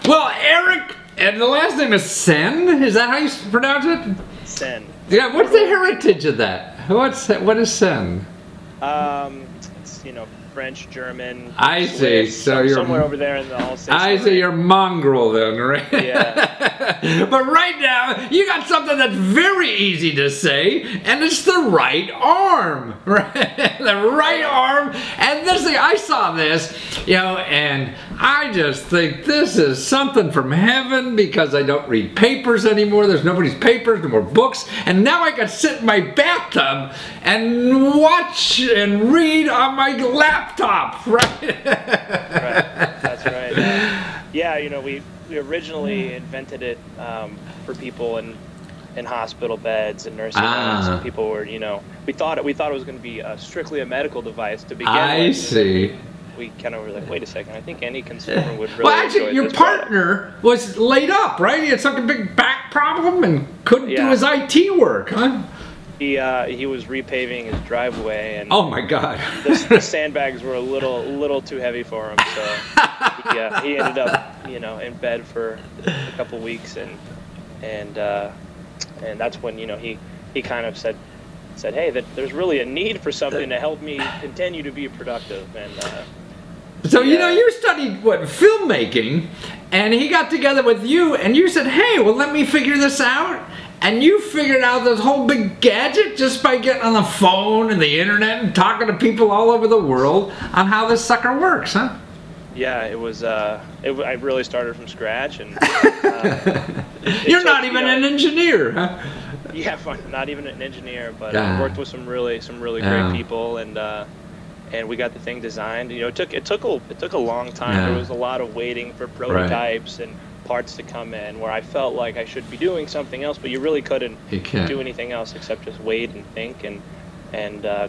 Well, Eric, and the last name is Sen. Is that how you pronounce it? Sen. Yeah. What's the heritage of that? What is Sen? It's, you know, French, German. I see. Swiss, So you're somewhere over there in the whole system. I see. You're mongrel then, right? Yeah. But right now, you got something that's very easy to say, and it's the right arm, right? The right arm. And this thing, I saw this, you know, and I just think this is something from heaven because I don't read papers anymore. There's nobody's papers, no more books, and now I can sit in my bathtub and watch and read on my laptop, right? Right. That's right. Yeah, you know, we originally invented it for people in hospital beds and nursing homes. And people were, you know, we thought it was going to be strictly a medical device to begin with. I see. We kind of were like, wait a second, I think any consumer would really Well, actually, enjoy your this partner was laid up, right? He had some big back problem and couldn't do his IT work, huh? He was repaving his driveway, and oh my God, the sandbags were a little too heavy for him, so he ended up, you know, in bed for a couple weeks, and that's when, you know, he kind of said, hey, that there's really a need for something to help me continue to be productive, and so you know, you studied what, filmmaking, and he got together with you, and you said, hey, well, let me figure this out. And you figured out this whole big gadget just by getting on the phone and the internet and talking to people all over the world on how this sucker works, huh? Yeah, it was. I really started from scratch, and you're not even an engineer, huh? Yeah, not even an engineer, but I worked with some really great people, and we got the thing designed. You know, it took a long time. There was a lot of waiting for prototypes and parts to come in, where I felt like I should be doing something else, but you really couldn't do anything else except just wait and think and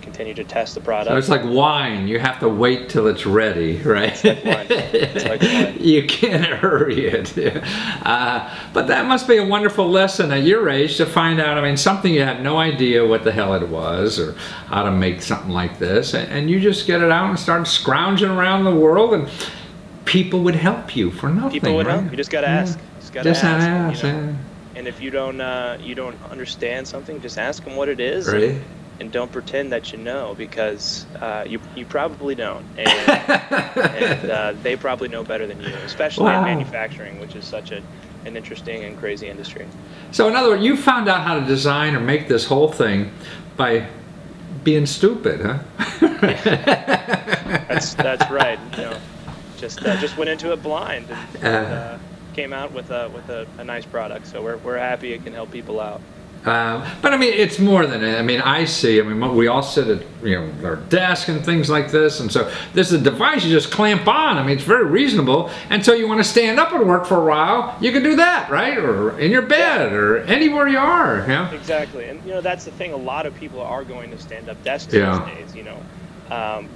continue to test the product. So it's like wine. You have to wait till it's ready, right? It's like wine. It's like wine. You can't hurry it. But that must be a wonderful lesson at your age to find out, I mean, something you had no idea what the hell it was or how to make something like this, and you just get it out and start scrounging around the world, and people would help you for nothing. People would right? help. You just gotta ask. Just gotta ask. You know? And if you don't understand something, just ask them what it is. Right. And don't pretend that you know, because you probably don't, and they probably know better than you, especially in manufacturing, which is such an interesting and crazy industry. So in other words, you found out how to design or make this whole thing by being stupid, huh? That's right. You know, just went into it blind and came out with a nice product. So we're happy it can help people out. But I mean, it's more than it. I mean, we all sit at, you know, our desk and things like this, and so this is a device you just clamp on. I mean, it's very reasonable. And so you want to stand up and work for a while, you can do that, right? Or in your bed, or anywhere you are. Yeah. Exactly, and you know, that's the thing. A lot of people are going to stand-up desks these days. You know.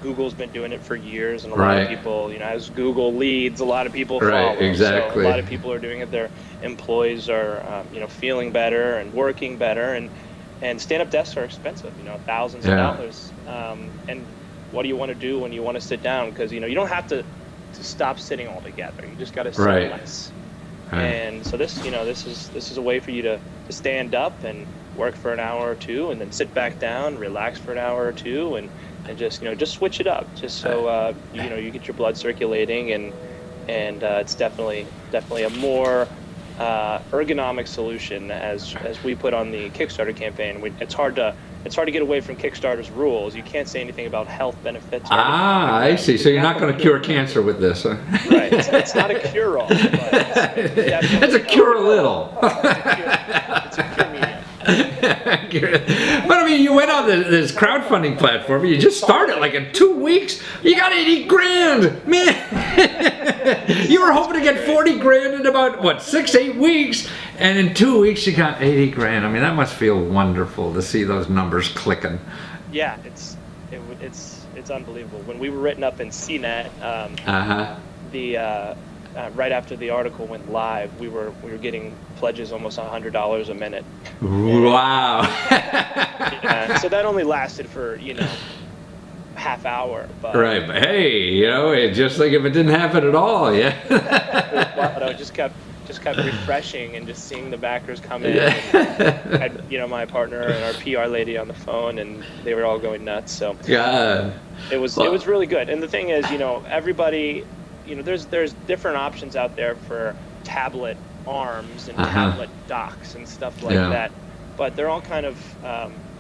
Google's been doing it for years, and a lot of people, you know, as Google leads, a lot of people follow. Exactly. So a lot of people are doing it. Their employees are, you know, feeling better and working better, and stand-up desks are expensive. You know, thousands of dollars. And what do you want to do when you want to sit down? Because, you know, you don't have to stop sitting altogether. You just got to sit less. And so this, you know, this is a way for you to stand up and work for an hour or two, and then sit back down, relax for an hour or two, and just, you know, just switch it up, just so you know, you get your blood circulating, and it's definitely a more ergonomic solution, as we put on the Kickstarter campaign. It's hard to get away from Kickstarter's rules. You can't say anything about health benefits. I see. So you're not going to cure cancer with this, huh? Right. It's not a cure-all. It's a cure-a-little. It's a cure medium. But I mean, you went on this crowdfunding platform. You just started like in 2 weeks. You got 80 grand, man. You were hoping to get 40 grand in about what, 6-8 weeks, and in 2 weeks you got 80 grand. I mean, that must feel wonderful to see those numbers clicking. Yeah, it's unbelievable. When we were written up in CNET, right after the article went live, we were getting pledges almost $100 a minute. Wow. So that only lasted for, you know, half hour. But right, but hey, you know, it's just like if it didn't happen at all, yeah. it just kept refreshing, and just seeing the backers come in. Yeah. And I had, you know, my partner and our PR lady on the phone, and they were all going nuts. So God. it was really good. And the thing is, you know, everybody, you know, there's different options out there for tablet arms and tablet docks and stuff like that, but they're all kind of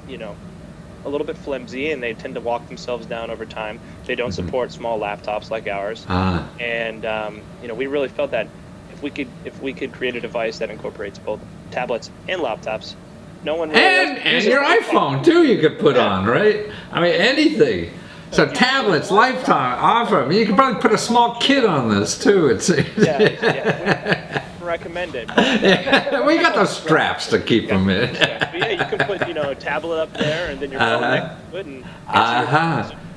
you know, a little bit flimsy, and they tend to walk themselves down over time. They don't support small laptops like ours. And you know, we really felt that if we could create a device that incorporates both tablets and laptops, no one really and your iPhone too, you could put on, right? I mean, anything. So tablets, lifetime offer. I mean, you could probably put a small kid on this too. It's we recommend it. We got those straps to keep them in. But yeah, you can put, you know, a tablet up there, and then your phone next to it,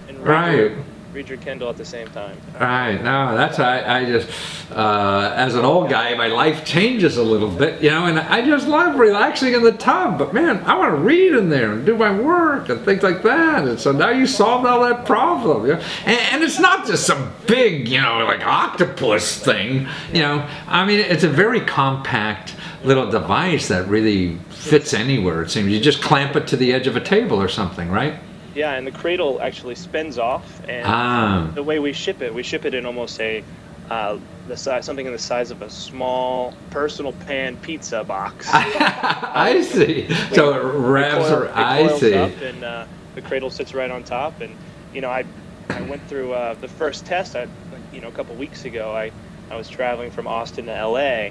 and read your Kindle at the same time. Right. No, that's I just as an old guy, my life changes a little bit, you know, and I just love relaxing in the tub. But man, I want to read in there and do my work and things like that. And so now you solved all that problem, you know? And it's not just some big, you know, like octopus thing, you know. I mean, it's a very compact little device that really fits anywhere. It seems you just clamp it to the edge of a table or something, right? Yeah, and the cradle actually spins off, and the way we ship it in almost the size, something in the size of a small personal pan pizza box. I see. So it wraps around. I see. Up, and the cradle sits right on top. And you know, I went through the first test. You know, a couple weeks ago, I was traveling from Austin to LA,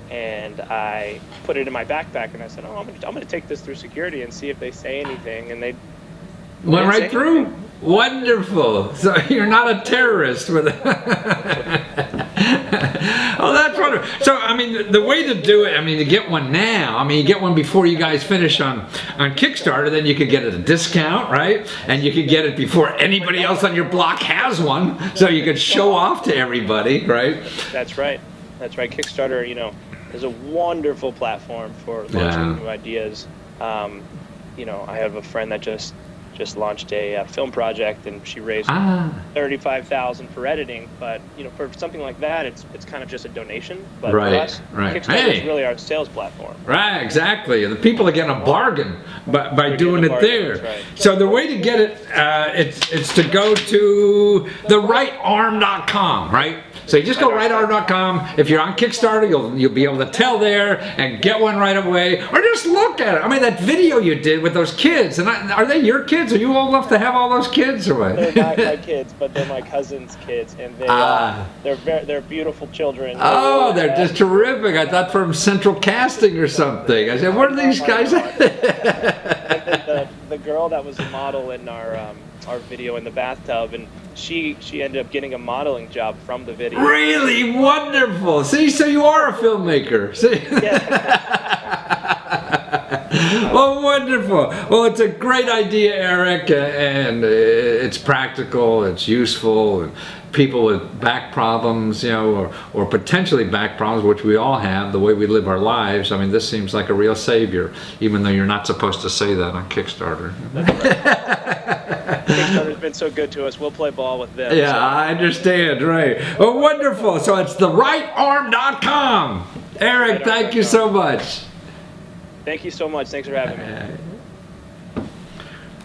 and I put it in my backpack, and I said, "Oh, I'm gonna take this through security and see if they say anything." And they went right through. Wonderful. So you're not a terrorist with it. Oh, that's wonderful. So I mean, the way to do it, I mean, to get one now, I mean, you get one before you guys finish on Kickstarter, then you could get it at a discount, right? And you could get it before anybody else on your block has one, so you could show off to everybody, right? That's right. That's right. Kickstarter, you know, is a wonderful platform for launching new ideas. You know, I have a friend that just launched a film project, and she raised $35,000 for editing. But you know, for something like that, it's kind of just a donation. But for us, Kickstarter is really our sales platform. Right, exactly. And the people are getting a bargain by doing it there. Right. So the way to get it, it's to go to therightarm.com, right? So you just go rightarm.com. If you're on Kickstarter, you'll be able to tell there and get one right away, or just look at it. I mean, that video you did with those kids, and are they your kids? Are you old enough to have all those kids, or what? They're not my kids, but they're my cousin's kids, and they're beautiful children. Oh, they're just terrific. I thought from Central Casting or something. I said, what are these guys? And the girl that was a model in our video in the bathtub, and she ended up getting a modeling job from the video. Really wonderful. See, so you are a filmmaker. See? Well, wonderful. Well, it's a great idea, Eric, and it's practical, it's useful, and people with back problems, you know, or potentially back problems, which we all have, the way we live our lives. I mean, this seems like a real savior, even though you're not supposed to say that on Kickstarter. That's right. Kickstarter's been so good to us. We'll play ball with them. Yeah, so. I understand, right. Oh, wonderful. So it's therightarm.com. Eric, thank you so much. Thank you so much. Thanks for having me.